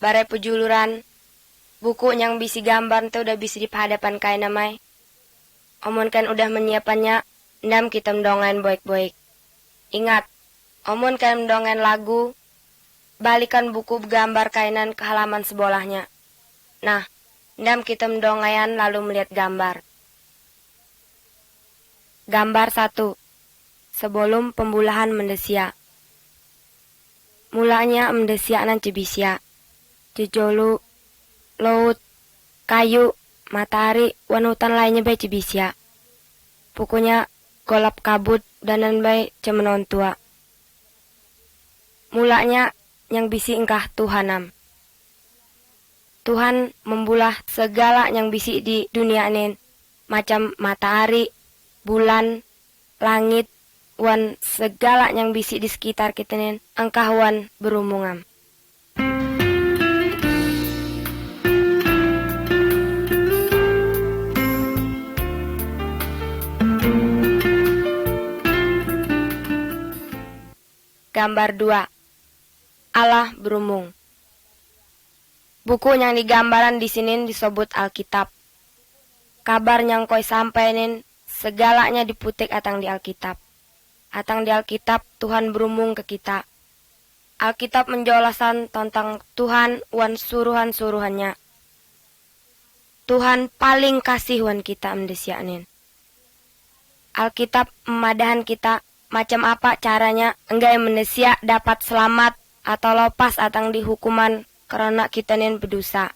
Barai pejuluran, buku yang bisi gambar teh udah bisa di hadapan kain namai. Omon kan udah menyiapannya, ndam kita mendongain baik-baik. Ingat, omon kan mendongain lagu, balikan buku gambar kainan ke halaman sebelahnya. Nah, ndam kita mendongayan lalu melihat gambar. Gambar 1. Sebelum pembulahan mendesia. Mulanya mendesia nan cibisia. Jejolu, laut, kayu, matahari, wanutan lainnya bae cibisia. Pokoknya golap kabut danan bae cemenon tua. Mulanya yang bisi engkah Tuhanam. Tuhan membulah segala yang bisi di dunia ini, macam matahari, bulan, langit, wan segala yang bisi di sekitar kita nih, engkah wan berumungam. Gambar 2. Allah berumung. Buku yang digambaran di sini disebut Alkitab. Kabar yang koi sampainin segalanya diputik atang di Alkitab. Atang di Alkitab Tuhan berumung ke kita. Alkitab menjelasan tentang Tuhan wan suruhan-suruhannya. Tuhan paling kasih wan kita mendesianin. Alkitab memadahan kita macam apa caranya enggai mendesia dapat selamat atau lepas atang di hukuman karena kita nen berdosa.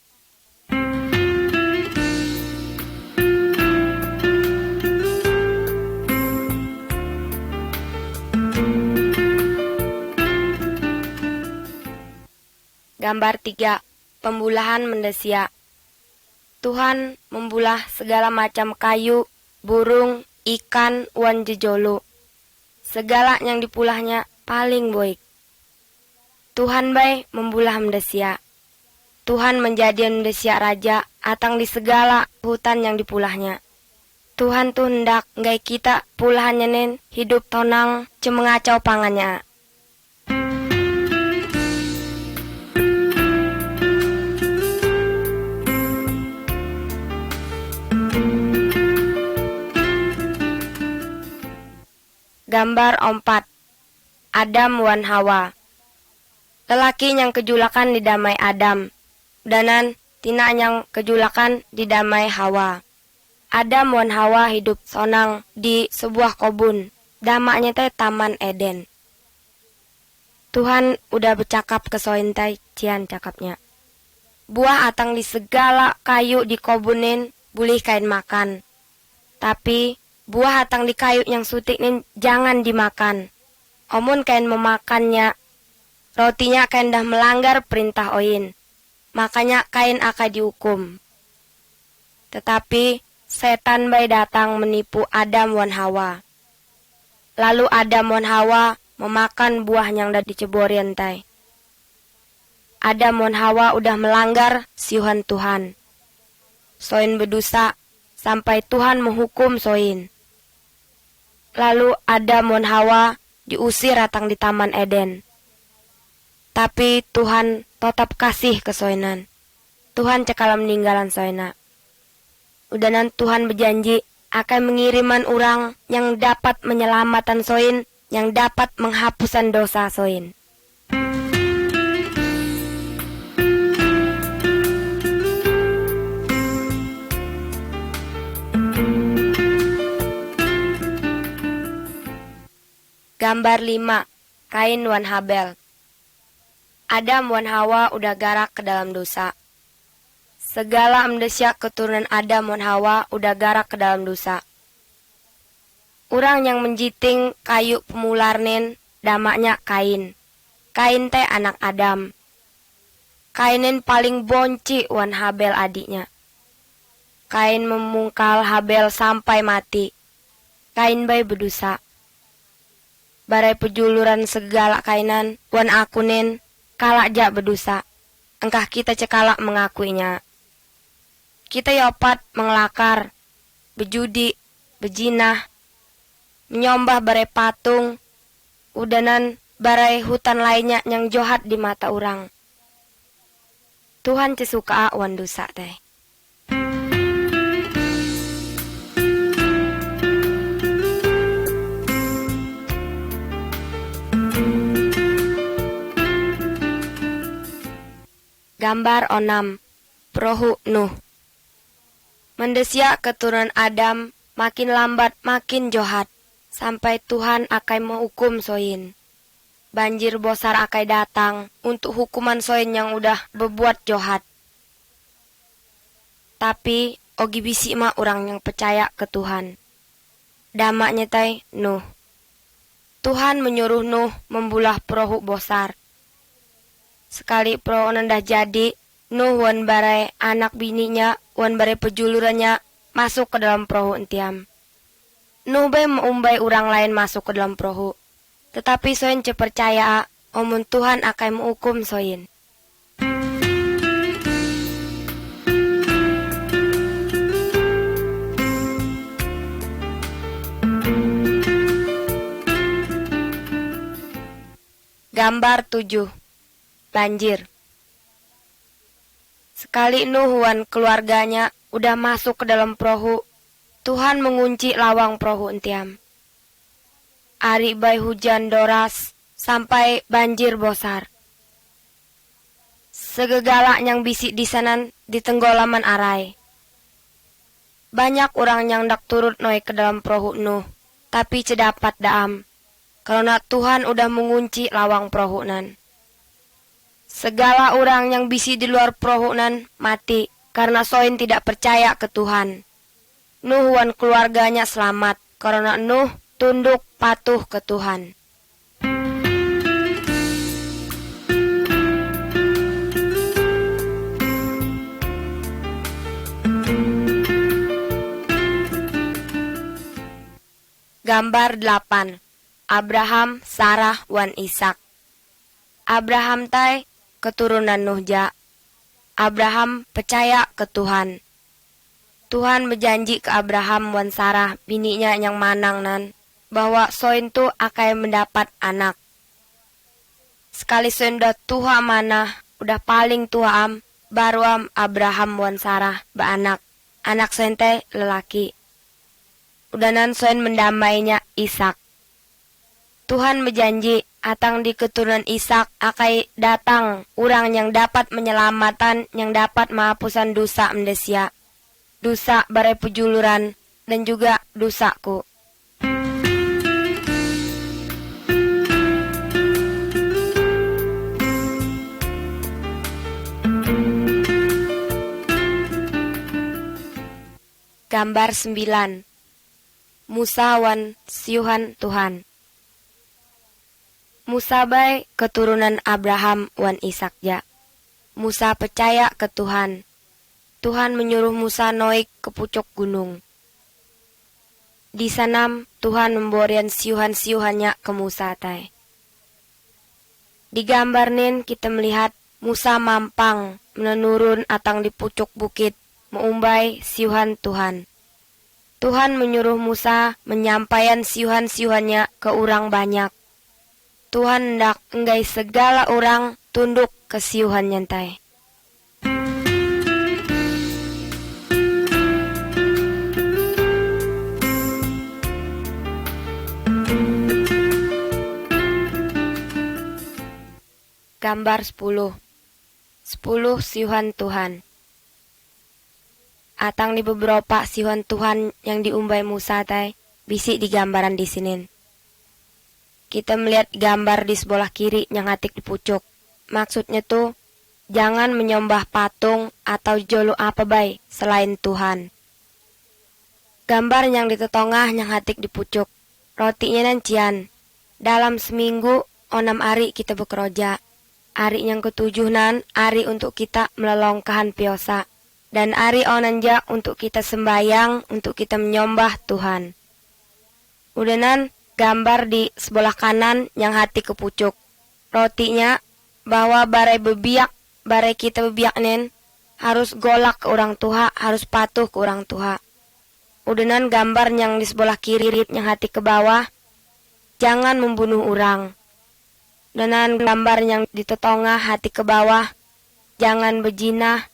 Gambar 3. Pembulahan mendesia. Tuhan membulah segala macam kayu, burung, ikan, wan jejolo. Segala yang dipulahnya paling baik. Tuhan bae membulah mendesia. Tuhan menjadikan mendesia raja atang di segala hutan yang dipulahnya. Tuhan tuh hendak ngai kita pulahannya nen hidup tonang cemengacau pangannya. Gambar 4. Adam wan Hawa. Lelaki yang kejulakan didamai Adam, danan tina yang kejulakan didamai Hawa. Adam wan Hawa hidup sonang di sebuah kebun, damaknya teh Taman Eden. Tuhan udah bercakap ke sointai cian cakapnya. Buah atang di segala kayu di kobunin boleh kain makan. Tapi buah atang di kayu yang sutik nih jangan dimakan. Omun kain memakannya, rotinya kain dah melanggar perintah oin. Makanya kain akan dihukum. Tetapi setan bae datang menipu Adam wan Hawa. Lalu Adam wan Hawa memakan buah yang dah dicebori entai. Adam wan Hawa udah melanggar siuhan Tuhan. Soin berdosa sampai Tuhan menghukum soin. Lalu Adam wan Hawa diusir atang di Taman Eden. Tapi Tuhan tetap kasih ke soinan. Tuhan cekala meninggalan soina. Udanan Tuhan berjanji akan mengiriman orang yang dapat menyelamatan soin, yang dapat menghapusan dosa soin. Gambar 5. Kain wan Habel. Adam wan Hawa udah garak ke dalam dosa. Segala mendesia keturunan Adam wan Hawa udah garak ke dalam dosa. Orang yang menjiting kayu pemularnen damaknya Kain. Kain teh anak Adam. Kainin paling bonci wan Habel adiknya. Kain memungkal Habel sampai mati. Kain bae berdosa. Barai pejuluran segala kainan wan akunin kalak jak berdosa. Engkah kita cekalak mengakuinya. Kita yopat mengelakar, bejudi, bejinah, menyombah barai patung, udanan barai hutan lainnya yang johat di mata orang. Tuhan cesuka wan dosa teh. Gambar 6. Prohu Nuh. Mendesia keturunan Adam makin lambat makin johat, sampai Tuhan akan menghukum soin. Banjir besar akan datang untuk hukuman soin yang udah berbuat johat. Tapi ogi bisi mah orang yang percaya ke Tuhan. Damaknya teh Nuh. Tuhan menyuruh Nuh membulah perahu besar. Sekali perahu nendah jadi, Nuh wan barai anak bininya, wan barai pejulurannya masuk ke dalam perahu entiam. Nuh be meumbai orang lain masuk ke dalam perahu. Tetapi soin percaya omun Tuhan akan menghukum soin. Gambar 7. Banjir. Sekali Nuh wan keluarganya udah masuk ke dalam perahu, Tuhan mengunci lawang perahu entiam. Ari bay hujan doras sampai banjir besar. Segegala yang bisik di sana di tenggolaman arai. Banyak orang yang dak turut noi ke dalam perahu Nuh, tapi cedapat daam, karena Tuhan udah mengunci lawang perahu nan. Segala orang yang bisi di luar perahu nan mati karena soin tidak percaya ke Tuhan. Nuh wan keluarganya selamat karena Nuh tunduk patuh ke Tuhan. Gambar 8. Abraham, Sarah, wan Ishak. Abraham tai keturunan Nuh ja. Abraham percaya ke Tuhan. Tuhan berjanji ke Abraham wan Sarah bininya yang manang nan bahwa soin tu akan mendapat anak. Sekali soin dah tua mana, udah paling tua baru Abraham wan Sarah beranak. Anak soin teh lelaki. Udah nan soin mendamainya Ishak. Tuhan berjanji atang di keturunan Ishak akan datang orang yang dapat menyelamatan, yang dapat menghapusan dosa mendesia, dosa barai pejuluran, dan juga dosaku. Gambar 9. Musa wan siuhan Tuhan. Musa bay keturunan Abraham wan Ishak ja. Musa percaya ke Tuhan. Tuhan menyuruh Musa naik ke pucuk gunung. Di sana Tuhan memberikan siuhan-siuhannya ke Musa tai. Di gambar nin kita melihat Musa mampang menurun atang di pucuk bukit mengumbai siuhan Tuhan. Tuhan menyuruh Musa menyampaikan siuhan-siuhannya ke orang banyak. Tuhan hendak enggai segala orang tunduk ke siuhan nyantai. Gambar 10. 10 siuhan Tuhan. Atang di beberapa siuhan Tuhan yang diumbai Musa tai bisi di gambaran di sini. Kita melihat gambar di sebelah kiri yang hatik di pucuk. Maksudnya tuh, jangan menyembah patung atau jolo apa bay selain Tuhan. Gambar yang di tetongah yang hatik di pucuk. Rotinya nancian. Dalam seminggu, 6 hari kita bekerja. Hari yang ketujuh nan, hari untuk kita melelongkahan piosa. Dan hari onanja untuk kita sembayang, untuk kita menyembah Tuhan. Udah nan, gambar di sebelah kanan yang hati ke pucuk. Rotinya bahwa barai bebiak, barai kita bebiak nen harus golak ke orang tua, harus patuh ke orang tua. Udenan gambar yang di sebelah kiri yang hati ke bawah, jangan membunuh orang. Udenan gambar yang di tetongah hati ke bawah, jangan bejinah,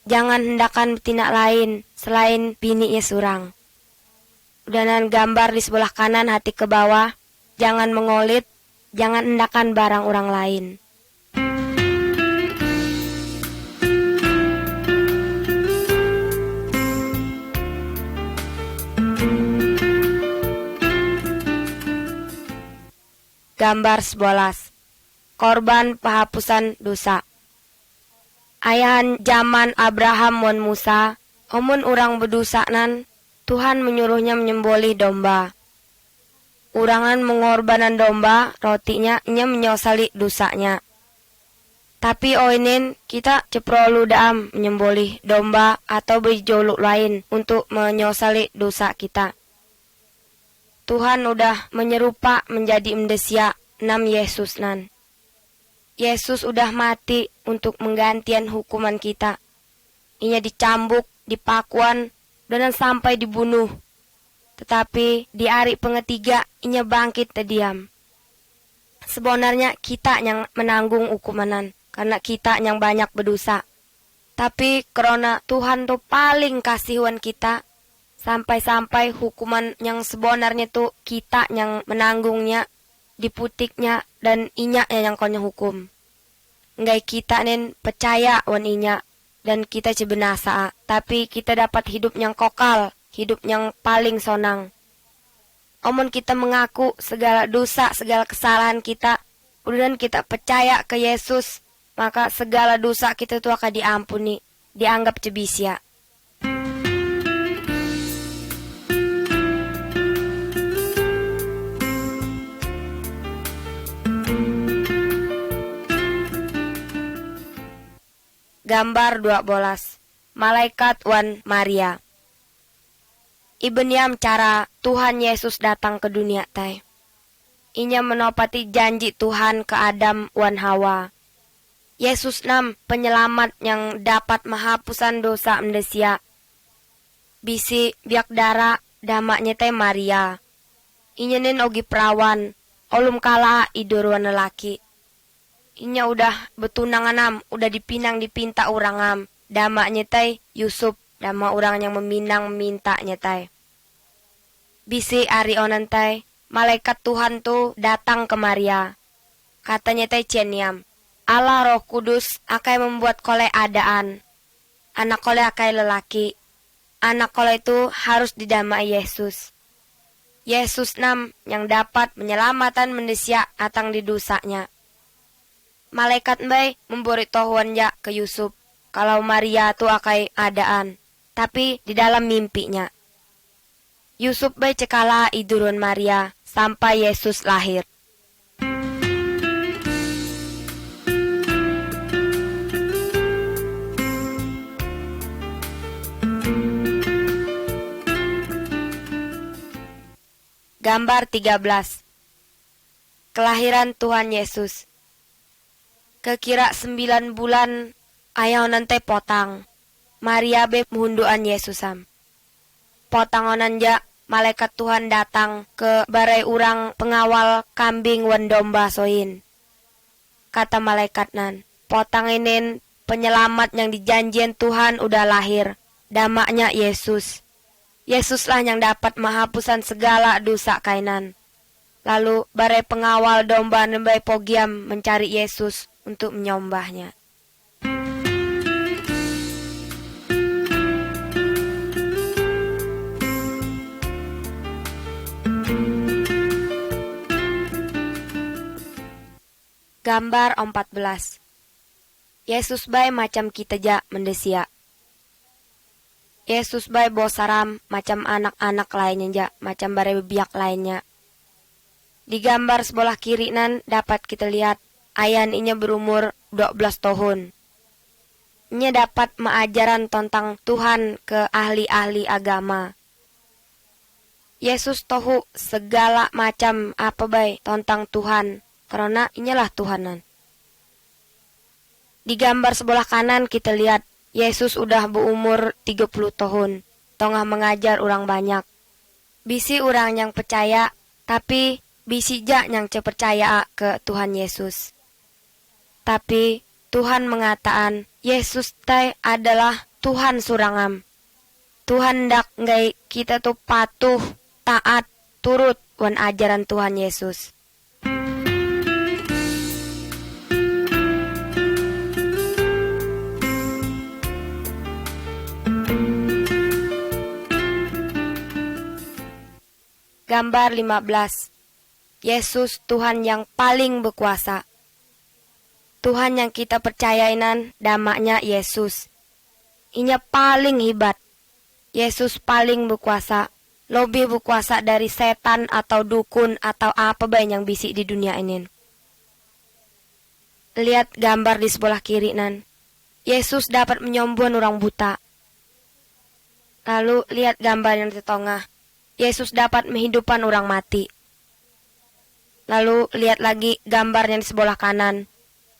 jangan hendakan betina lain selain bininya surang. Udanan gambar di sebelah kanan hati ke bawah, jangan mengolit, jangan hendakan barang orang lain. Gambar 11. Korban penghapusan dosa. Ayahan zaman Abraham wan Musa, omun urang berdosa nan, Tuhan menyuruhnya menyembelih domba. Urangan mengorbanan domba, rotinya nya menyosali dosanya. Tapi oinin kita ceprolu daam menyembelih domba atau berjoluk lain untuk menyosali dosa kita. Tuhan udah menyerupa menjadi mendesia nam Yesus nan. Yesus udah mati untuk menggantian hukuman kita. Inya dicambuk, dipakuan, dan sampai dibunuh. Tetapi di hari pengetiga inya bangkit terdiam. Sebenarnya kita yang menanggung hukumanan karena kita yang banyak berdosa. Tapi karena Tuhan tuh paling kasihan kita, sampai-sampai hukuman yang sebenarnya tuh kita yang menanggungnya, diputiknya, dan inya yang konya hukum. Nggak kita nen percaya wan inya, dan kita cebenasa, tapi kita dapat hidup yang kokal, hidup yang paling sonang. Omon kita mengaku segala dosa, segala kesalahan kita, kemudian kita percaya ke Yesus, maka segala dosa kita itu akan diampuni, dianggap cebisya. Gambar 12. Malaikat wan Maria. Ibeniam cara Tuhan Yesus datang ke dunia tay. Inya menopati janji Tuhan ke Adam wan Hawa. Yesus nam penyelamat yang dapat menghapusan dosa manusia. Bisi biak dara damaknya tay Maria. Inya nin ogi perawan, olum kala idurwan lelaki. Inya udah betunangan udah dipinang dipinta orang damaknya tay Yusuf, dama orang yang meminang minta tay. Bisi ari onan tay, malaikat Tuhan tuh datang ke Maria. Katanya tay ceniam, Allah Roh Kudus akan membuat kole adaan. Anak kole akai lelaki. Anak kole itu harus didamai Yesus. Yesus nam yang dapat menyelamatan manusia atang di dosanya. Malaikat mbay memberi tohuan ya ke Yusuf kalau Maria tu akai adaan, tapi di dalam mimpinya. Yusuf bay cekala idurun Maria sampai Yesus lahir. Gambar 13. Kelahiran Tuhan Yesus. Kekira 9 bulan ayaw nanti potang. Maria be muhunduan Yesusam. Potangonan ja malaikat Tuhan datang ke barai urang pengawal kambing wan domba soin. Kata malaikat nan, potanginin penyelamat yang dijanjian Tuhan udah lahir. Damaknya Yesus. Yesuslah yang dapat menghapusan segala dosa kainan. Lalu barai pengawal domba nembai pogiam mencari Yesus untuk menyembahnya. Gambar 14. Yesus bay macam kita ja mendesia. Yesus bay bosaram macam anak-anak lainnya ja, macam barai biak lainnya. Di gambar sebelah kiri nan dapat kita lihat ayan inya berumur 12 tahun. Inya dapat mengajaran tentang Tuhan ke ahli-ahli agama. Yesus tahu segala macam apa bay tentang Tuhan, karena inyalah Tuhanan. Di gambar sebelah kanan kita lihat Yesus udah berumur 30 tahun, tengah mengajar orang banyak. Bisi orang yang percaya, tapi bisi ja yang percaya ke Tuhan Yesus. Tapi Tuhan mengatakan, Yesus teh adalah Tuhan surangam. Tuhan ndak ngai kita tuh patuh, taat, turut wan ajaran Tuhan Yesus. Gambar 15. Yesus Tuhan yang paling berkuasa. Tuhan yang kita percayainan damaknya Yesus. Inya paling hebat. Yesus paling berkuasa. Lebih berkuasa dari setan atau dukun atau apa baik yang bisik di dunia ini. Lihat gambar di sebelah kiri nan. Yesus dapat menyembuhkan orang buta. Lalu lihat gambar yang di tengah. Yesus dapat menghidupkan orang mati. Lalu lihat lagi gambar yang di sebelah kanan.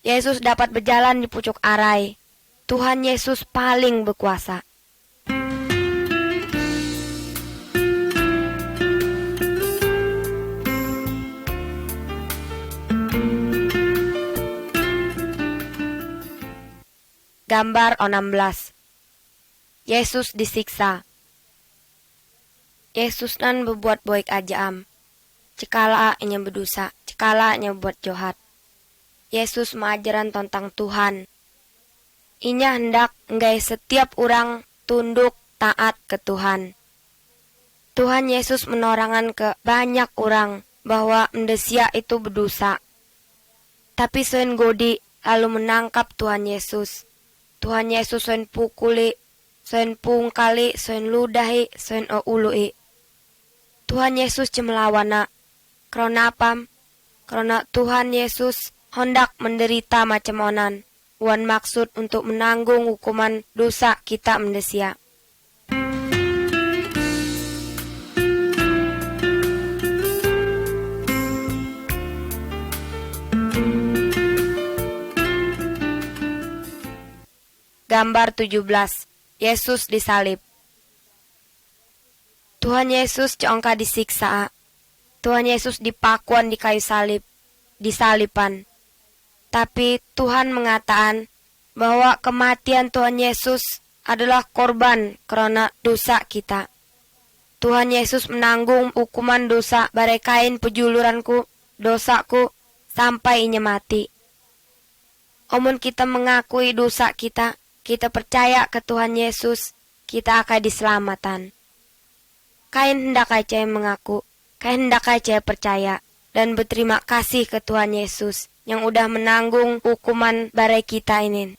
Yesus dapat berjalan di pucuk arai. Tuhan Yesus paling berkuasa. Gambar 16. Yesus disiksa. Yesus nan berbuat baik aja am. Cikala inya berdosa, cikala inya berbuat jahat. Yesus mengajaran tentang Tuhan. Inya hendak ngai setiap orang tunduk taat ke Tuhan. Tuhan Yesus menorangan ke banyak orang bahwa mendesia itu berdosa. Tapi soen godi lalu menangkap Tuhan Yesus. Tuhan Yesus soen pukuli, soen pungkali, soen ludahi, soen ului. Tuhan Yesus cemelawana. Karena apa? Karena Tuhan Yesus hendak menderita macam onan. Wan maksud untuk menanggung hukuman dosa kita mendesia. Gambar 17. Yesus disalib. Tuhan Yesus congka disiksa. Tuhan Yesus dipakuan di kayu salib, disalipan. Tapi Tuhan mengatakan bahwa kematian Tuhan Yesus adalah korban karena dosa kita. Tuhan Yesus menanggung hukuman dosa barekain pejuluranku, dosaku, sampai inya mati. Omun kita mengakui dosa kita percaya ke Tuhan Yesus, kita akan diselamatkan. Kain hendak aja mengaku, kain hendak aja percaya, dan berterima kasih ke Tuhan Yesus yang udah menanggung hukuman barai kita ini.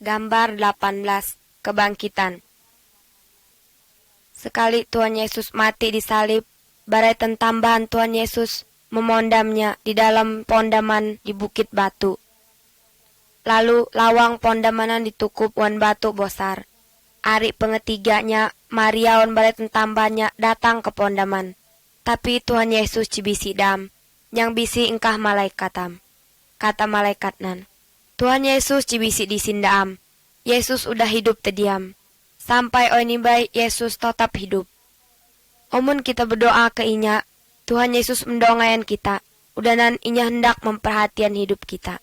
Gambar 18. Kebangkitan. Sekali Tuhan Yesus mati di salib, barai tambahan Tuhan Yesus memondamnya di dalam pondaman di bukit batu. Lalu lawang pondamanan ditukup wan batu bosar. Ari pengetiganya Maria wan barai tambahnya datang ke pondaman. Tapi Tuhan Yesus cibisi dam, yang bisi engkah malaikatam. Kata malaikat nan, Tuhan Yesus cibisi di sindaam. Yesus udah hidup terdiam. Sampai onibai Yesus tetap hidup. Omun kita berdoa ke inya, Tuhan Yesus mendongayan kita, udanan inya hendak memperhatian hidup kita.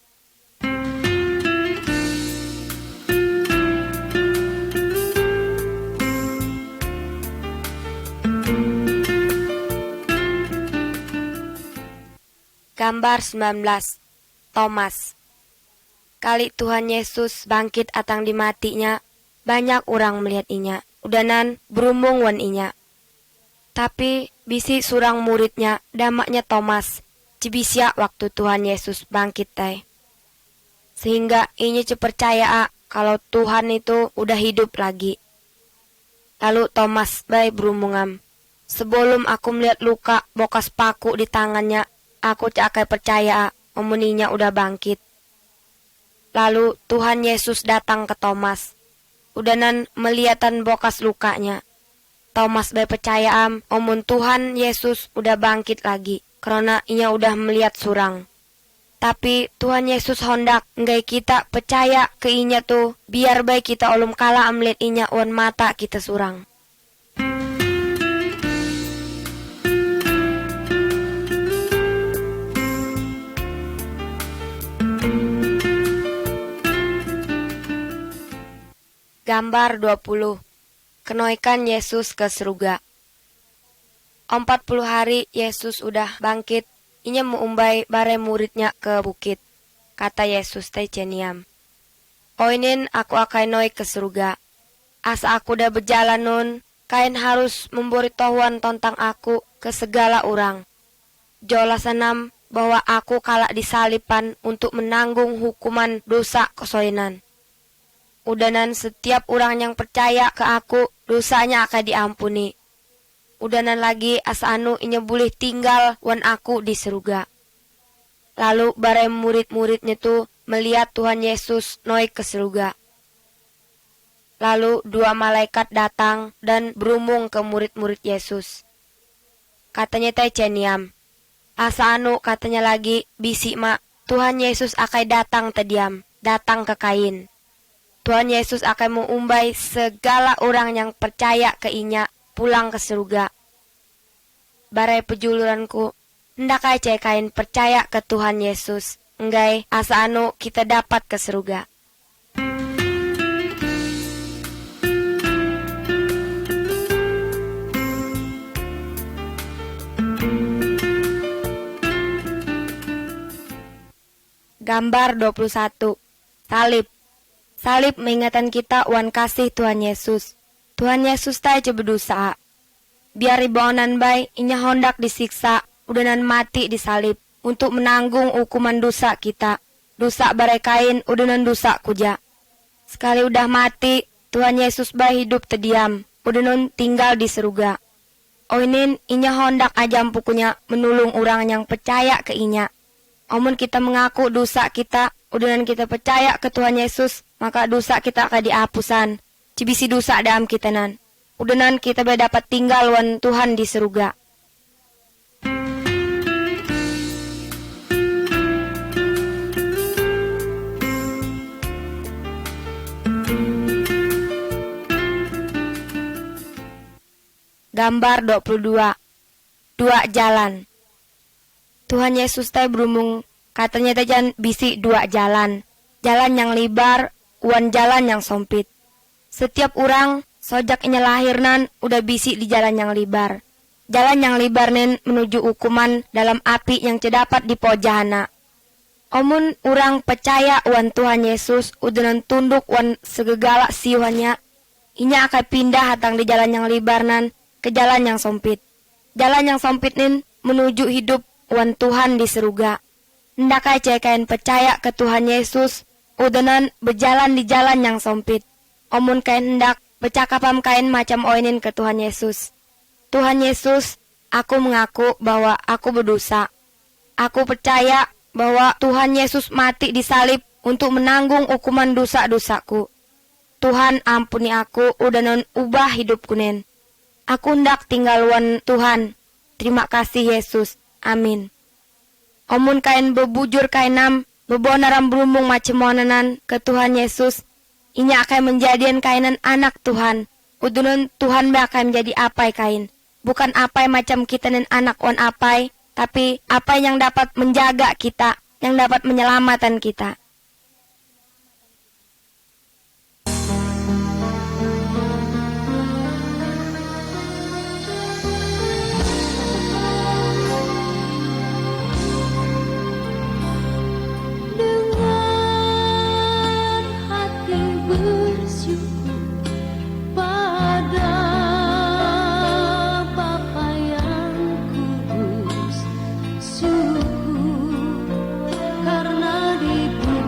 Gambar 19. Thomas. Kali Tuhan Yesus bangkit atang di matinya, banyak orang melihat inya, udanan berumung wan inya. Tapi bisi surang muridnya, damaknya Thomas, cibisya waktu Tuhan Yesus bangkit teh. Sehingga inya percaya kalau Tuhan itu udah hidup lagi. Lalu Thomas bay berumungam, sebelum aku melihat luka bokas paku di tangannya, aku cakai percaya omuninya udah bangkit. Lalu Tuhan Yesus datang ke Thomas, udanan melihatan bokas lukanya. Thomas bay percaya omun Tuhan Yesus udah bangkit lagi, karena inya udah melihat surang. Tapi Tuhan Yesus hondak nggai kita percaya ke inya tuh, biar baik kita ulum kala amlet inya wan mata kita surang. Gambar 20. Kenoikan Yesus ke surga. 40 hari Yesus udah bangkit, inya muumbai bare muridnya ke bukit. Kata Yesus teh ceniam, "Oinin aku akan noi ke surga. Asa aku udah berjalan nun, kain harus memberitahuan tentang aku ke segala orang. Jola sanam bahwa aku kalak disalipan untuk menanggung hukuman dosa kesoinan. Udanan setiap orang yang percaya ke aku, dosanya akan diampuni. Udanan lagi asa anu inya boleh tinggal wan aku di surga." Lalu bare murid-muridnya tuh melihat Tuhan Yesus noi ke surga. Lalu 2 malaikat datang dan berumung ke murid-murid Yesus. Katanya teh ceniam, asa anu katanya lagi bisi mak, Tuhan Yesus akan datang tediam, datang ke kain. Tuhan Yesus akan mengumbai segala orang yang percaya ke inya pulang ke surga. Barai pejuluranku, hendak aja kain percaya ke Tuhan Yesus, enggai asa anu kita dapat ke surga. Gambar 21. Salib. Salib mengingatkan kita wan kasih Tuhan Yesus. Tuhan Yesus ta aja berdosa. Biar ribonan bay, inya hondak disiksa, udanan mati disalib, untuk menanggung hukuman dosa kita. Dosa barai kain, udanan dosa kuja. Sekali udah mati, Tuhan Yesus bay hidup terdiam, udanan tinggal di surga. Oinin inya hondak aja pukunya menulung orang yang percaya ke inya. Omun kita mengaku dosa kita, udanan kita percaya ke Tuhan Yesus, maka dosa kita akan dihapusan. Cibisi dosa dalam kita nan. Udanan kita dapat tinggal wan Tuhan di surga. Gambar 22. 2 jalan. Tuhan Yesus teh berumung, katanya teh jangan bisi 2 jalan. Jalan yang lebar, wan jalan yang sempit. Setiap orang sojak inya lahirnan udah bisi di jalan yang lebar. Jalan yang lebar nen menuju hukuman dalam api yang cedapat di pojahana. Omun orang percaya wan Tuhan Yesus udah tunduk wan segegala siwannya, inya akan pindah hatang di jalan yang lebar nan ke jalan yang sempit. Jalan yang sempit nen menuju hidup wan Tuhan di surga. Hendak aja kain percaya ke Tuhan Yesus, udanan berjalan di jalan yang sempit. Omun kain hendak bercakapam kain macam oinin ke Tuhan Yesus. Tuhan Yesus, aku mengaku bahwa aku berdosa. Aku percaya bahwa Tuhan Yesus mati di salib untuk menanggung hukuman dosa-dosaku. Tuhan ampuni aku, udanan ubah hidupku nen. Aku hendak tinggal wan Tuhan. Terima kasih Yesus. Amin. Omun kain bebujur kainam, bebonaram berumung macam monanan ke Tuhan Yesus, inya akan menjadikan kainan anak Tuhan. Udunun Tuhan akan menjadi apai kain. Bukan apai macam kita nen anak on apai, tapi apa yang dapat menjaga kita, yang dapat menyelamatkan kita. Karena diberi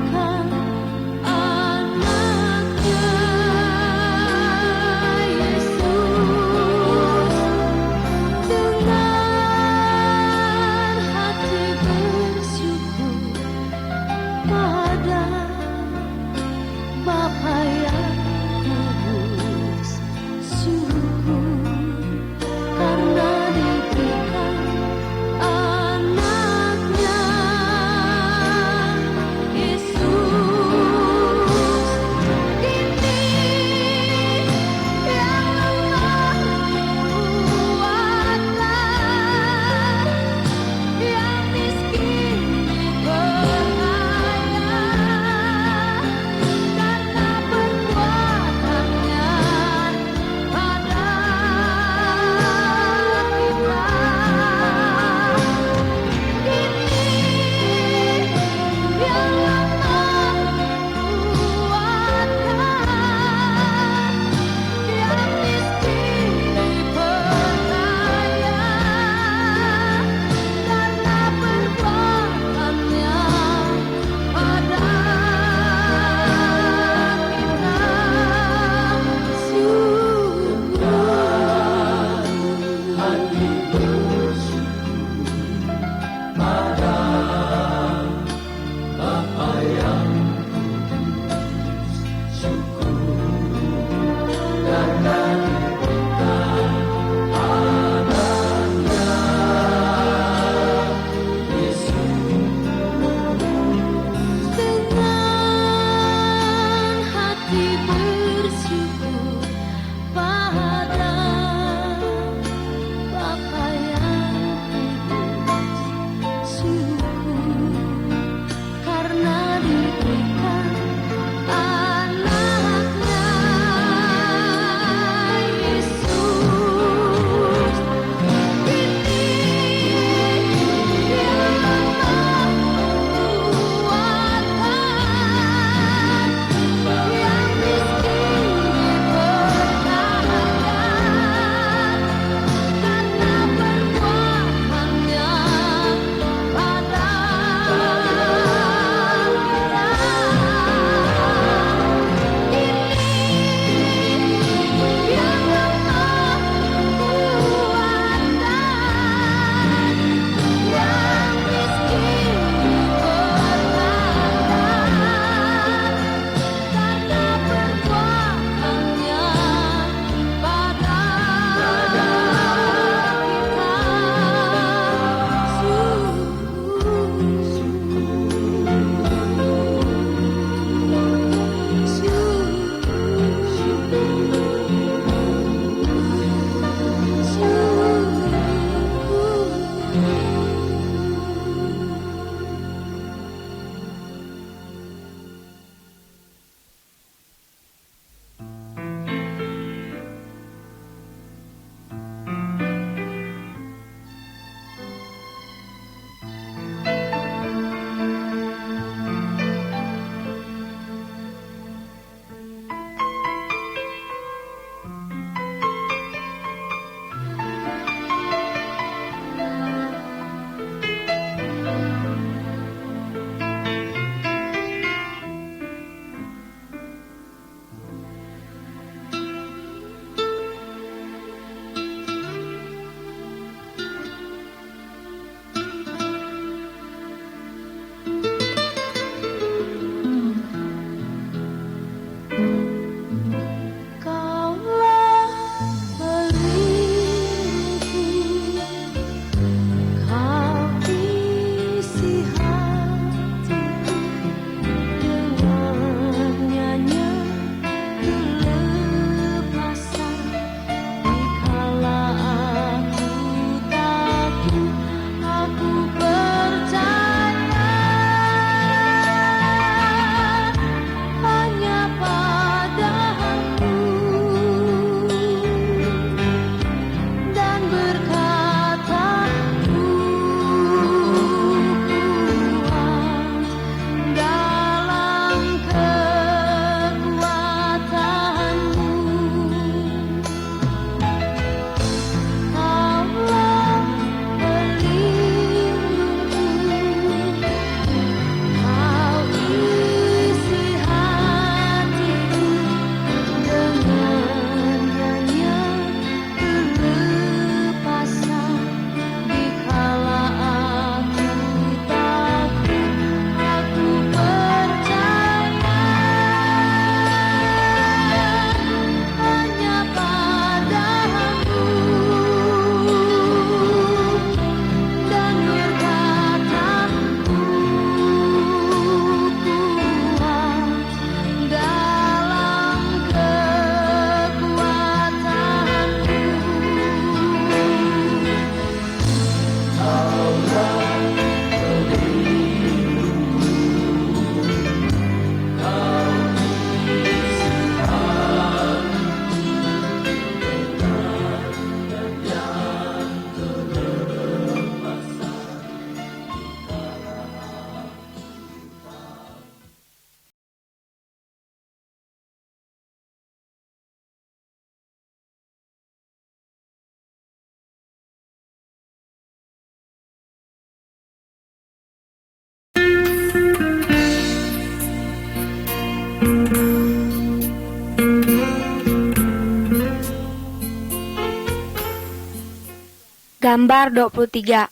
Gambar 23.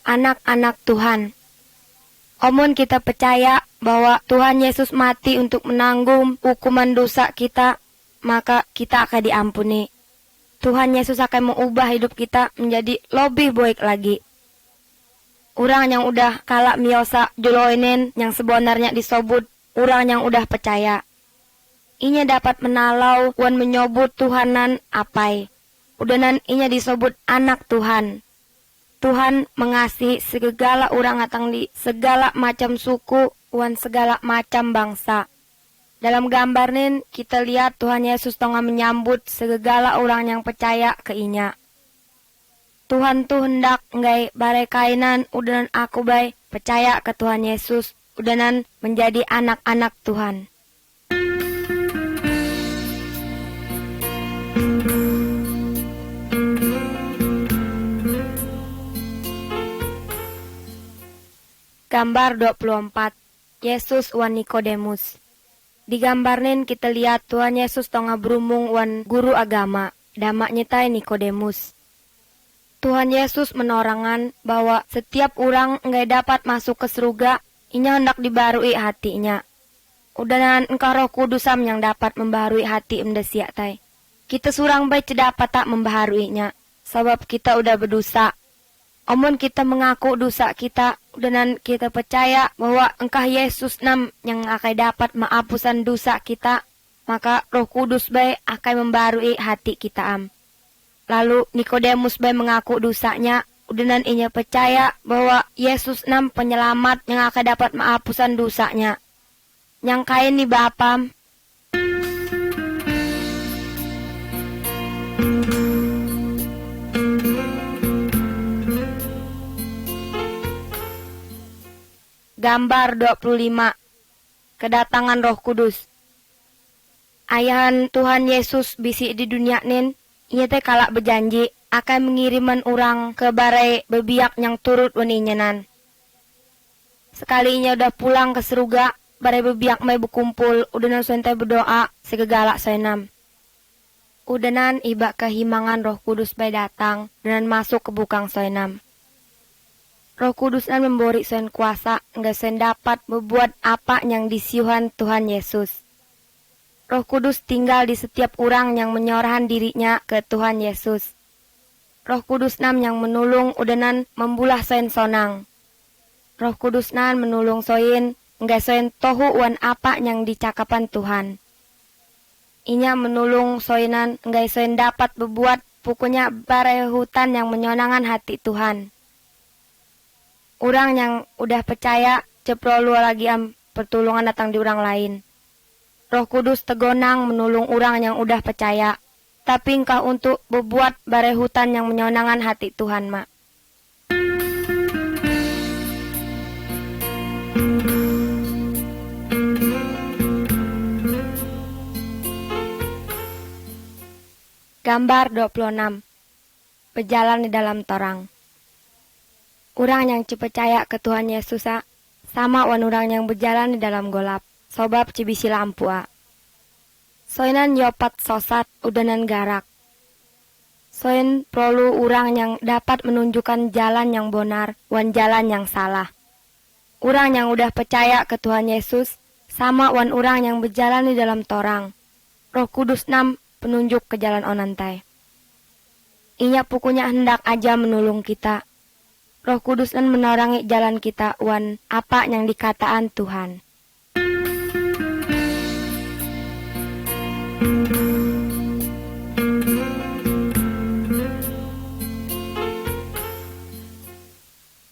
Anak-anak Tuhan. Omun kita percaya bahwa Tuhan Yesus mati untuk menanggung hukuman dosa kita, maka kita akan diampuni. Tuhan Yesus akan mengubah hidup kita menjadi lebih baik lagi. Orang yang udah kalak miosa joloinen yang sebenarnya disebut orang yang udah percaya. Inya dapat menalau wan menyebut Tuhanan apai. Udanan inya disebut anak Tuhan. Tuhan mengasihi segala orang atang di segala macam suku wan segala macam bangsa. Dalam gambar nin kita lihat Tuhan Yesus tengah menyambut segala orang yang percaya ke inya. Tuhan tuh hendak ngai bare kainan udanan aku bay percaya ke Tuhan Yesus udanan menjadi anak-anak Tuhan. Gambar 24. Yesus wan Nikodemus. Di gambar nin kita lihat Tuhan Yesus tengah berumung wan guru agama, damak nyetai Nikodemus. Tuhan Yesus menorangan bahwa setiap orang nggak dapat masuk ke surga, inya hendak dibarui hatinya. Udanan engkau Roh Kudusam yang dapat membaharui hati emdesia tai. Kita surang baik dapat tak membaharuinya, sebab kita udah berdosa. Omun kita mengaku dosa kita, udanan kita percaya bahwa engkau Yesus nam yang akan dapat mengapusan dosa kita, maka Roh Kudus baik akan membarui hati kita am. Lalu Nikodemus baik mengaku dosanya, udanan inya percaya bahwa Yesus nam penyelamat yang akan dapat mengapusan dosanya. Yang kain ni bapam. Gambar 25. Kedatangan Roh Kudus. Ayahan Tuhan Yesus bisi di dunia nin, ia teh kalak berjanji akan mengiriman orang ke barai bebiak yang turut waninyanan. Sekali inya udah pulang ke surga, barai bebiak mai berkumpul, udanan soentai berdoa segala soenam. Udanan iba kehimangan Roh Kudus bay datang dan masuk ke bukang soenam. Roh Kudus nan memberi soen kuasa, enggak soen dapat berbuat apa yang disiuhan Tuhan Yesus. Roh Kudus tinggal di setiap orang yang menyorahan dirinya ke Tuhan Yesus. Roh Kudus nam yang menulung udanan membulah soen sonang. Roh Kudus nan menulung soen, enggak soen tohu wan apa yang dicakapan Tuhan. Inya menulung soenan, enggak soen dapat berbuat pokoknya barai hutan yang menyonangan hati Tuhan. Orang yang udah percaya ceprolu lagi am pertolongan datang di orang lain. Roh Kudus tegonang menulung orang yang udah percaya. Tapi engkau untuk berbuat barai hutan yang menyonangan hati Tuhan mak. Gambar 26. Berjalan di dalam torang. Orang yang percaya ke Tuhan Yesus sama wan orang yang berjalan di dalam golap, sobab cibisi lampu Soenan yopat sosat udanan garak. Soen perlu orang yang dapat menunjukkan jalan yang benar wan jalan yang salah. Orang yang udah percaya ke Tuhan Yesus sama wan orang yang berjalan di dalam torang. Roh Kudus nam penunjuk ke jalan onantai. Inya pokoknya hendak aja menulung kita. Roh Kudus dan menorangi jalan kita wan apa yang dikataan Tuhan.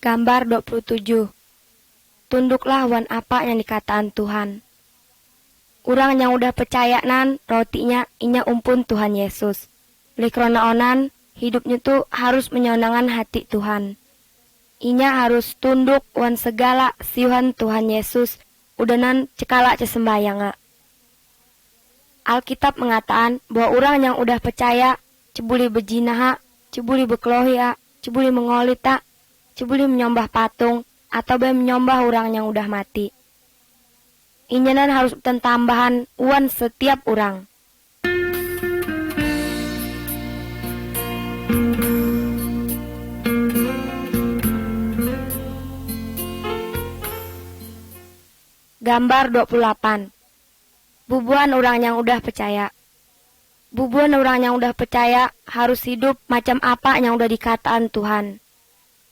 Gambar 27. Tunduklah wan apa yang dikataan Tuhan. Orang yang udah percaya nan rotinya inya umpun Tuhan Yesus. Oleh karena onan hidupnya tuh harus menyonangan hati Tuhan. Inya harus tunduk wan segala siuhan Tuhan Yesus udanan cekala cesembayang. Alkitab mengatakan bahwa orang yang udah percaya cebuli berjinaha, cebuli berkelohi, cebuli mengolita, cebuli menyembah patung atau menyembah orang yang udah mati. Inyanan harus tambahan wan setiap orang. Gambar 28. Bubuan orang yang udah percaya. Bubuan orang yang udah percaya harus hidup macam apa yang udah dikataan Tuhan.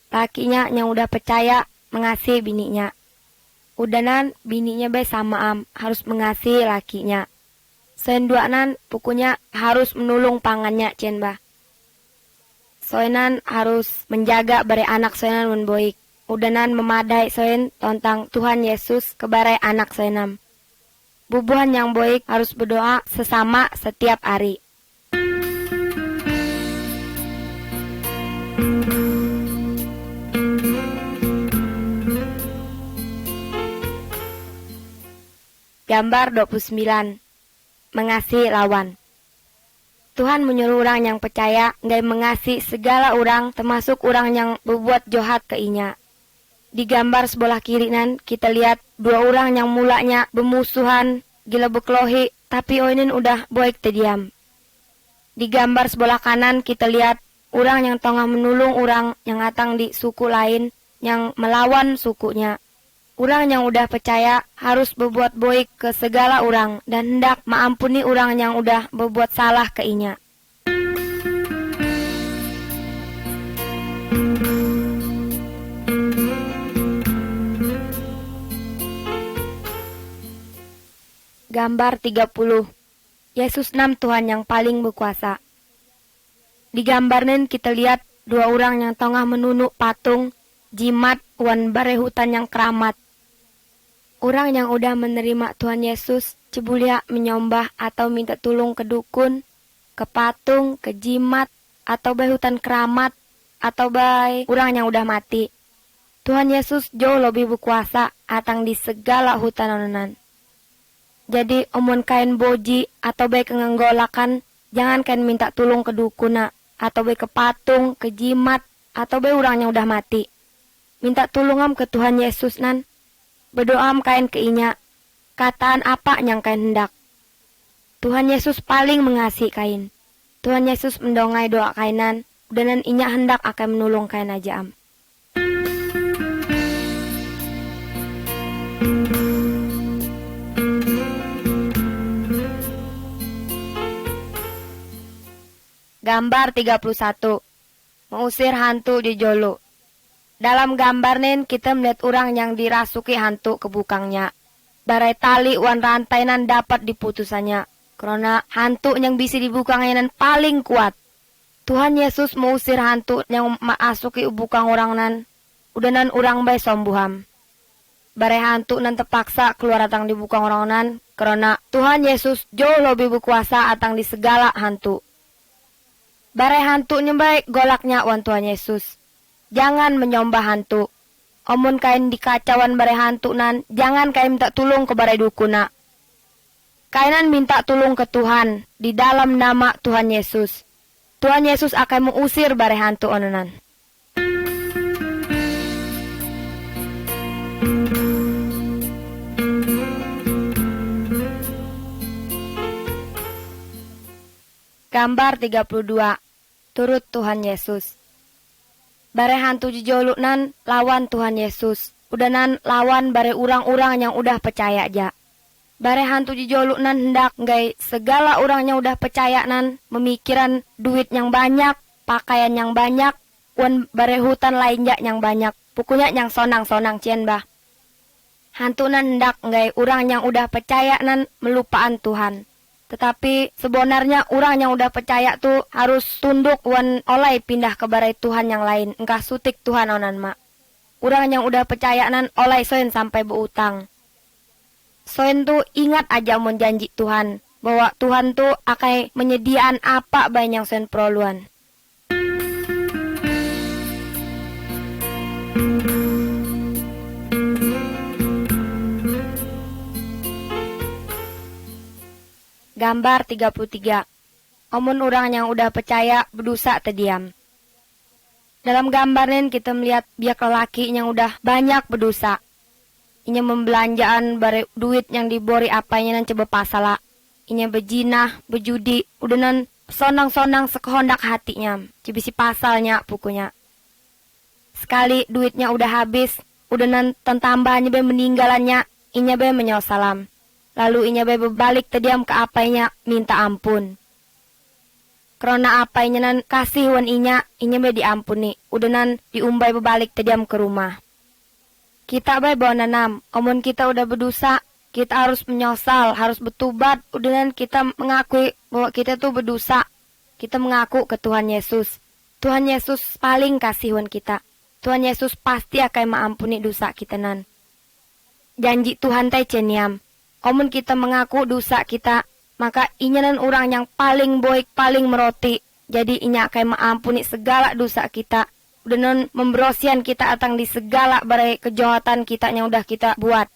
Lakinya yang udah percaya mengasihi bininya. Udanan bininya be sama harus mengasihi lakinya. Senduanan pukunya harus menolong pangannya cien bah. Soenan harus menjaga bare anak soenan menboik. Udanan memadai soen tentang Tuhan Yesus kebarai anak soenam. Bubuhan yang baik harus berdoa sesama setiap hari. Gambar 29. Mengasihi lawan. Tuhan menyuruh orang yang percaya nggak mengasihi segala orang termasuk orang yang berbuat jahat ke inya. Di gambar sebelah kiri nan kita lihat dua orang yang mulanya bermusuhan, gila berkelahi, tapi oinin udah baik terdiam. Di gambar sebelah kanan kita lihat orang yang tengah menolong orang yang datang di suku lain yang melawan sukunya. Orang yang udah percaya harus berbuat baik ke segala orang dan hendak mengampuni orang yang udah berbuat salah ke inya. Gambar 30. Yesus nam Tuhan yang paling berkuasa. Di gambarnya kita lihat dua orang yang tengah menunuk patung jimat wan bare hutan yang keramat. Orang yang udah menerima Tuhan Yesus cebulia menyembah atau minta tolong ke dukun, ke patung, ke jimat, atau bae hutan keramat, atau bae orang yang udah mati. Tuhan Yesus jauh lebih berkuasa atang di segala hutan onanan. Jadi omon kain boji atau baik kenganggolakan, jangan kain minta tolong ke dukuna, atau baik ke patung, ke jimat, atau baik orang yang udah mati. Minta tolongam ke Tuhan Yesus nan, berdoam kain ke inya, kataan apa yang kain hendak. Tuhan Yesus paling mengasihi kain. Tuhan Yesus mendongai doa kainan, dan inya hendak akan menolong kain aja am. Gambar 31. Mengusir hantu di jolo. Dalam gambar nen kita melihat orang yang dirasuki hantu ke bukangnya. Barai tali wan rantai nan dapat diputusannya. Karena hantu yang bisa dibukangnya nan paling kuat. Tuhan Yesus mengusir hantu yang masuki bukang orang nan. Udah nan orang baik sombuham. Barai hantu nan terpaksa keluar datang di bukang orang nan. Karena Tuhan Yesus jauh lebih berkuasa atang di segala hantu. Barai hantu baik golaknya wan Tuhan Yesus. Jangan menyembah hantu. Omun kain dikacauan barai hantu nan, jangan kain minta tolong ke barai dukuna. Kainan minta tolong ke Tuhan di dalam nama Tuhan Yesus. Tuhan Yesus akan mengusir barai hantu onanan. Gambar 32. Turut Tuhan Yesus. Bare hantu jijoluk nan lawan Tuhan Yesus. Udah nan lawan bare orang-orang yang udah percaya aja. Bare hantu jijoluk nan hendak ngai segala orang yang udah percaya nan memikiran duit yang banyak, pakaian yang banyak, wan bare hutan lainnya yang banyak. Pokoknya yang sonang-sonang cien bah. Hantu nan hendak ngai orang yang udah percaya nan melupaan Tuhan. Tetapi sebenarnya orang yang udah percaya tuh harus tunduk wan oleh pindah ke barai Tuhan yang lain. Engkau sutik Tuhan onan mak. Orang yang udah percaya nan oleh soen sampai berutang. Soen tuh ingat aja mau janji Tuhan. Bahwa Tuhan tuh akan menyediaan apa baik yang soen perluan. Gambar 33. Omun orang yang udah percaya berdosa terdiam. Dalam gambar ini kita melihat biak lelaki yang udah banyak berdosa. Inya membelanjaan bare duit yang dibori apanya nan coba pasala. Inya berjinah, berjudi, udah nan sonang-sonang sekehendak hatinya. Cibisi pasalnya pukunya. Sekali duitnya udah habis, udah nan tambahnya be meninggalannya. inya be menyosalam. Lalu inya be berbalik tediam ke apainya minta ampun. Krona apainya nan kasih wan inya be diampuni. Udanan diumbai berbalik tediam ke rumah. Kita be bawa nanam, omun kita udah berdosa, kita harus menyosal, harus bertobat. Udanan kita mengakui bahwa kita tuh berdosa. Kita mengaku ke Tuhan Yesus. Tuhan Yesus paling kasihan kita. Tuhan Yesus pasti akan mengampuni dosa kita nan. Janji Tuhan teh ceniam. Omun kita mengaku dosa kita, maka inya nan orang yang paling baik, paling meroti. Jadi inya akan mengampuni segala dosa kita. Dan memberosihan kita atang di segala barai kejahatan kita yang udah kita buat.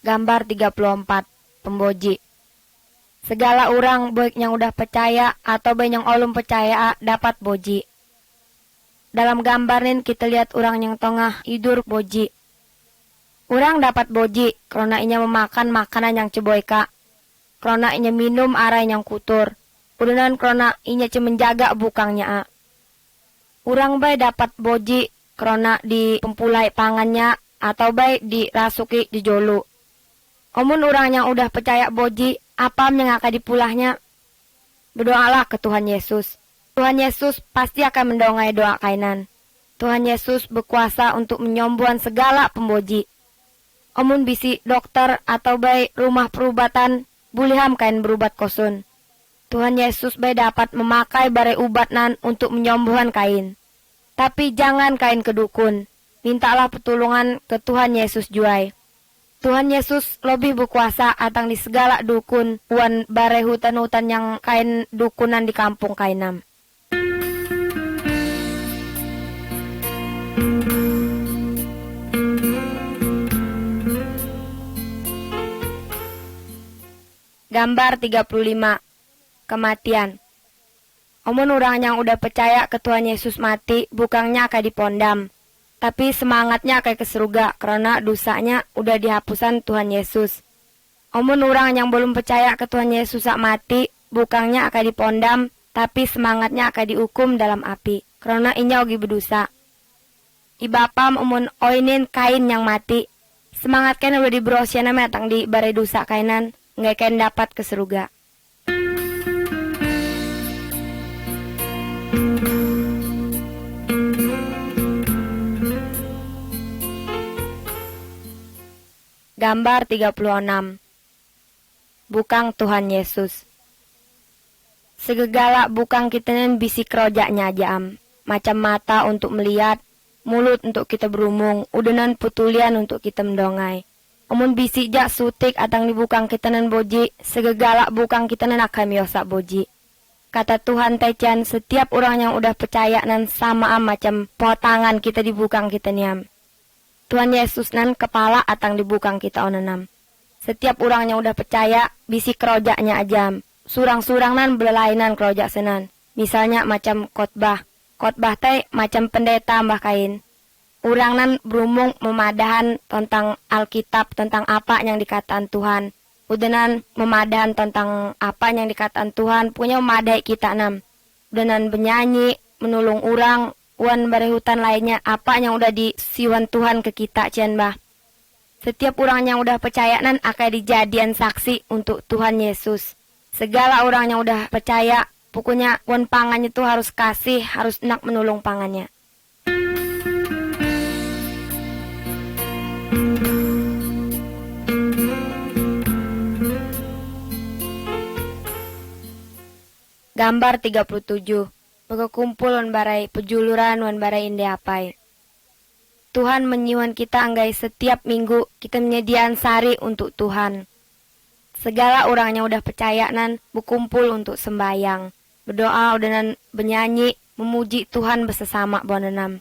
Gambar 34, pemboji. Segala orang baik yang udah percaya atau baik yang belum percaya dapat boji. Dalam gambar ini kita lihat orang yang tengah tidur boji. Orang dapat boji karena inya memakan makanan yang ceboika. Karena inya minum air yang kutur. Udahan karena inya menjaga bukangnya. Orang baik dapat boji karena dipempulai pangannya atau baik dirasuki di jolu. Omun orang yang udah percaya boji, apa yang akan dipulahnya? Berdoalah ke Tuhan Yesus. Tuhan Yesus pasti akan mendongai doa kainan. Tuhan Yesus berkuasa untuk menyembuhan segala pemboji. Omun bisi dokter atau baik rumah perubatan, buliham kain berubat kosun. Tuhan Yesus baik dapat memakai barai ubat nan untuk menyembuhan kain. Tapi jangan kain ke dukun. Mintalah pertolongan ke Tuhan Yesus juai. Tuhan Yesus lebih berkuasa atang di segala dukun wan bare hutan-hutan yang kain dukunan di kampung kainam. Gambar 35, kematian. Omun orang yang udah percaya ke Tuhan Yesus mati, bukannya akan dipondam. Tapi semangatnya kayak ke surga karena dosanya udah dihapusan Tuhan Yesus. Omun orang yang belum percaya ke Tuhan Yesus sak mati, bukannya akan dipondam, tapi semangatnya akan dihukum dalam api karena inya ogi berdosa. Ibapam omun oinin kain yang mati, semangat kan udah diberosiana metang di bare dosa kainan, nggak kan dapat ke surga. Gambar 36. Bukang Tuhan Yesus. Segala bukang kita nen bisik rojaknya jam. Macam mata untuk melihat, mulut untuk kita berumung, udanan putulian untuk kita mendongai. Omun bisik jak sutik atang di bukang kita nen boji, segala bukang kita nen akan miosak boji. Kata Tuhan Taician, setiap orang yang udah percaya nan sama macam potangan kita di bukang kita niam. Tuhan Yesus nan kepala atang di bukang kita onenam. Setiap orang yang udah percaya bisi kerojaknya ajam. Surang-surang nan belainan kerojak senan. Misalnya macam khotbah. Khotbah teh macam pendeta mbah kain. Urang nan berumung memadahan tentang Alkitab, tentang apa yang dikataan Tuhan. Udanan memadahan tentang apa yang dikataan Tuhan, punya memadai kita nam. Udanan bernyanyi, menolong orang, wan bare hutan lainnya, apa yang udah disiwan Tuhan ke kita cian bah. Setiap orang yang udah percaya nan akan dijadian saksi untuk Tuhan Yesus. Segala orang yang udah percaya, pokoknya wan pangannya tuh harus kasih, harus nak menolong pangannya. Gambar 37. Berkumpul wan barai pejuluran wan barai inde apai. Tuhan menyiwan kita anggai setiap minggu kita menyediaan sari untuk Tuhan. Segala orang yang udah percaya nan berkumpul untuk sembayang, berdoa dan bernyanyi memuji Tuhan bersama bonenam.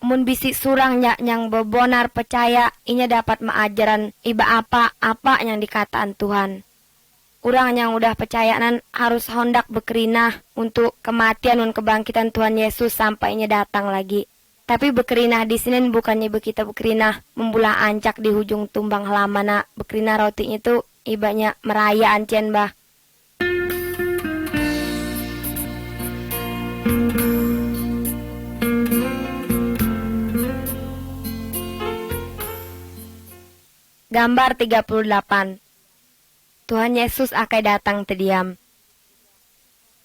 Mun bisik surangnya yang bebenar percaya inya dapat mengajaran iba apa yang dikataan Tuhan. Orang yang udah percaya nan harus hendak berkerinah untuk kematian dan kebangkitan Tuhan Yesus sampai inya datang lagi. Tapi berkerinah di sini bukannya kita berkerinah membulah ancak di hujung tumbang halamana. Berkerinah rotinya itu ibanya meraya ancian bah. Gambar 38. Tuhan Yesus akan datang terdiam.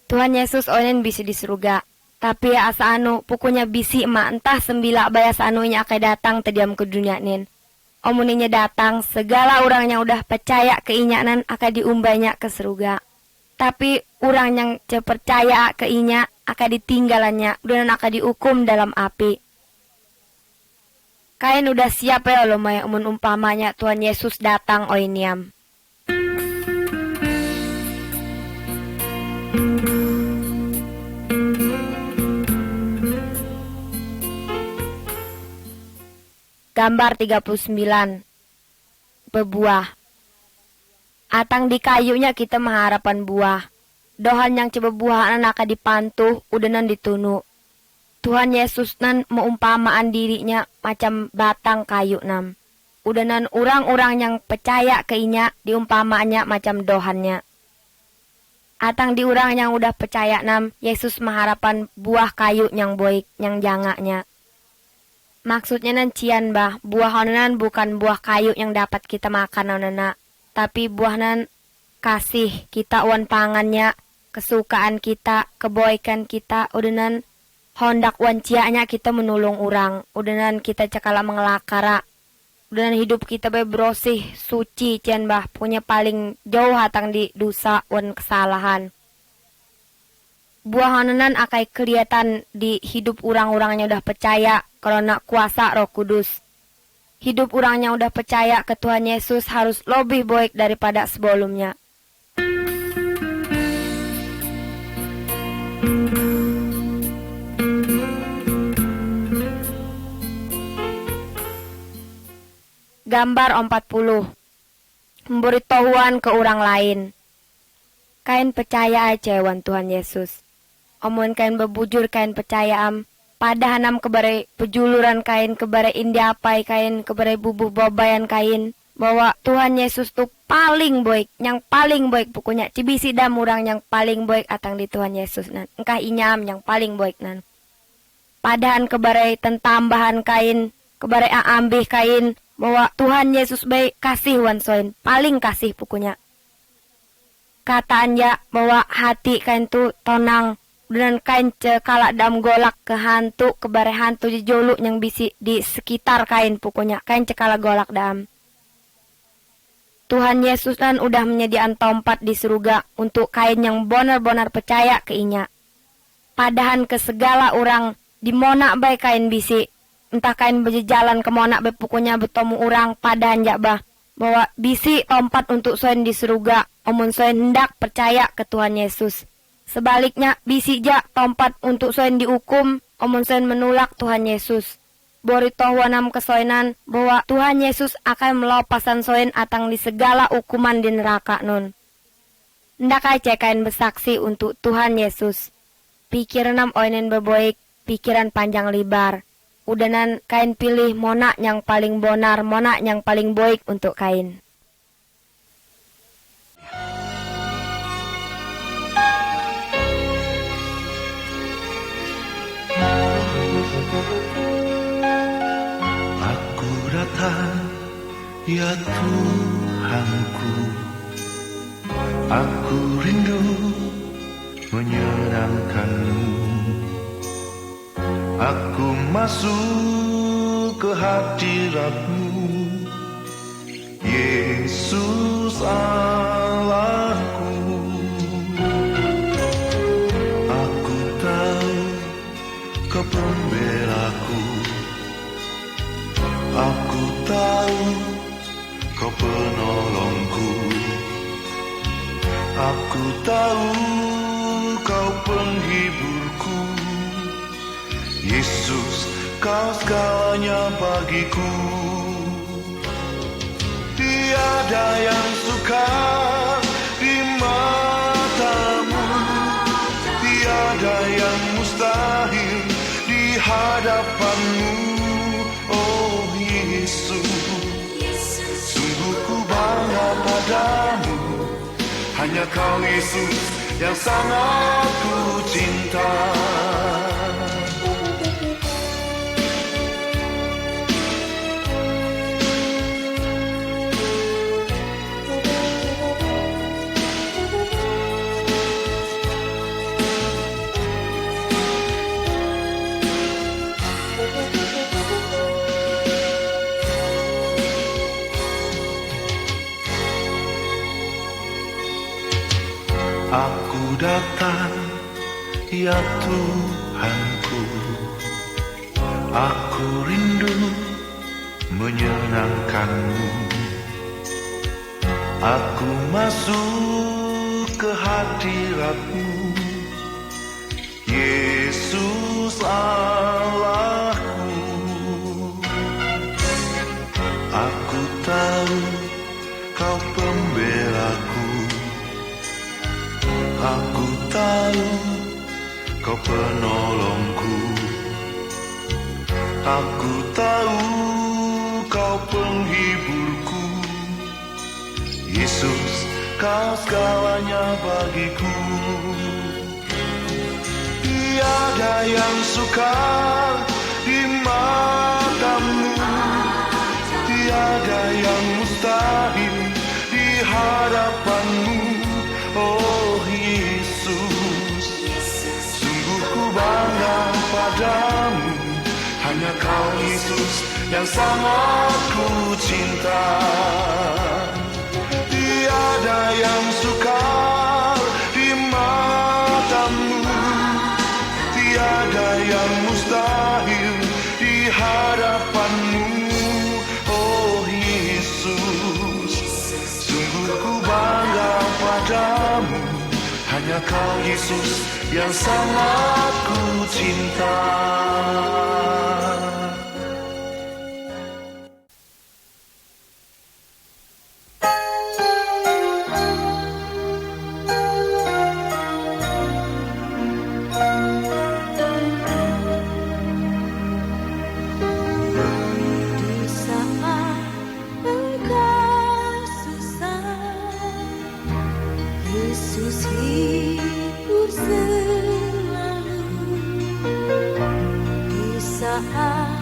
Tuhan Yesus onen bisi di surga. Tapi asa anu pukunya bisi emak entah sembila bayas anunya akan datang terdiam ke dunia nin. Omuninya datang, segala orang yang udah percaya keinyanan akan diumbanya ke surga. Tapi orang yang percaya keinya akan ditinggalannya dan akan dihukum dalam api. Kain udah siap ya lo maya umpamanya Tuhan Yesus datang oiniam. Gambar 39. Bebuah. Atang di kayunya kita mengharapan buah. Dohan yang coba buahan akan dipantuh, udanan ditunu. Tuhan Yesus nan meumpamaan dirinya macam batang kayu nam. Udanan orang-orang yang percaya keinya diumpamaannya macam dohannya. Atang di orang yang udah percaya nam, Yesus mengharapan buah kayu yang baik, yang jangaknya. Maksudnya nan cian bah, buah onanan bukan buah kayu yang dapat kita makan onana, tapi buah nan kasih kita wan pangannya, kesukaan kita, kebaikan kita, udanan hondak wancianya kita menolong orang, udanan kita cakala mengelakara, udanan hidup kita bersih, suci, cian bah, punya paling jauh hatang di dosa wan kesalahan. Buah honanan akan kelihatan di hidup orang-orang yang udah percaya karena kuasa Roh Kudus. Hidup orang yang udah percaya ke Tuhan Yesus harus lebih baik daripada sebelumnya. Gambar 40. Memberitahuan ke orang lain. Kain percaya aja wan Tuhan Yesus. Omun kain bebujur kain percaya padahanam kebare pejuluran kain kebare indiapai kain kebare bubuh bobayan kain. Bahwa Tuhan Yesus tuh paling baik. Yang paling baik pokoknya. Cibisi dam orang yang paling baik atang di Tuhan Yesus nan. Engkah inyam yang paling baik nan. Padahan kebare tentambahan kain. Kebare aambih kain. Bahwa Tuhan Yesus baik kasih wan soin. Paling kasih pokoknya. Kataan ya bahwa hati kain tu tonang. Dan kain cekala dam golak ke hantu. Kebare hantu di joluk yang bisi di sekitar kain pokoknya. Kain cekala golak dam. Tuhan Yesus kan udah menyediakan tempat di surga. Untuk kain yang benar-benar percaya ke inya. Padahan ke segala orang. Di mona baik kain bisi. Entah kain berjalan ke mana pokoknya bertemu orang padahan jakbah bahwa bisi tempat untuk soen di surga omun soen hendak percaya ke Tuhan Yesus. Sebaliknya bisi jak tempat untuk soen dihukum omun soen menolak Tuhan Yesus. Boritohwanam kesoenan bahwa Tuhan Yesus akan melepasan soen atang di segala hukuman di neraka nun. Hendak aja kain bersaksi untuk Tuhan Yesus. Pikiran oinen beboik, pikiran panjang lebar. Udanan kain pilih mona yang paling benar, mona yang paling baik untuk kain. Aku datang, ya Tuhanku. Aku rindu menyenangkan-Mu. Aku masuk ke hadirat-Mu, Yesus Allahku. Aku tahu Kau pembelaku. Aku tahu Kau penolongku. Aku tahu Kau penghiburku. Yesus, Kau segalanya bagiku. Tiada yang sukar di mata-Mu, tiada yang mustahil di hadapan-Mu. Oh Yesus, sungguh ku bangga padamu. Hanya Kau Yesus yang sangat ku cinta. Aku datang, ya Tuhanku. Aku rindu menyenangkan-Mu. Aku masuk ke hadirat-Mu, Yesus Allahku. Aku tahu Kau pembelaku, aku tahu Kau penolongku, aku tahu Kau penghiburku. Yesus, Kau segalanya bagiku. Tiada yang sukar di mata-Mu, tiada yang mustahil di hadapan-Mu. Oh Yesus, sungguh ku bangga padamu. Hanya Kau Yesus yang sangat ku cinta. Tiada yang sukar di mata-Mu, tiada yang mustahil di hadapan-Mu. Oh Yesus, sungguh ku bangga padamu. Hanya Kau Yesus yang sangat ku cinta. Yesus hibur selalu di saat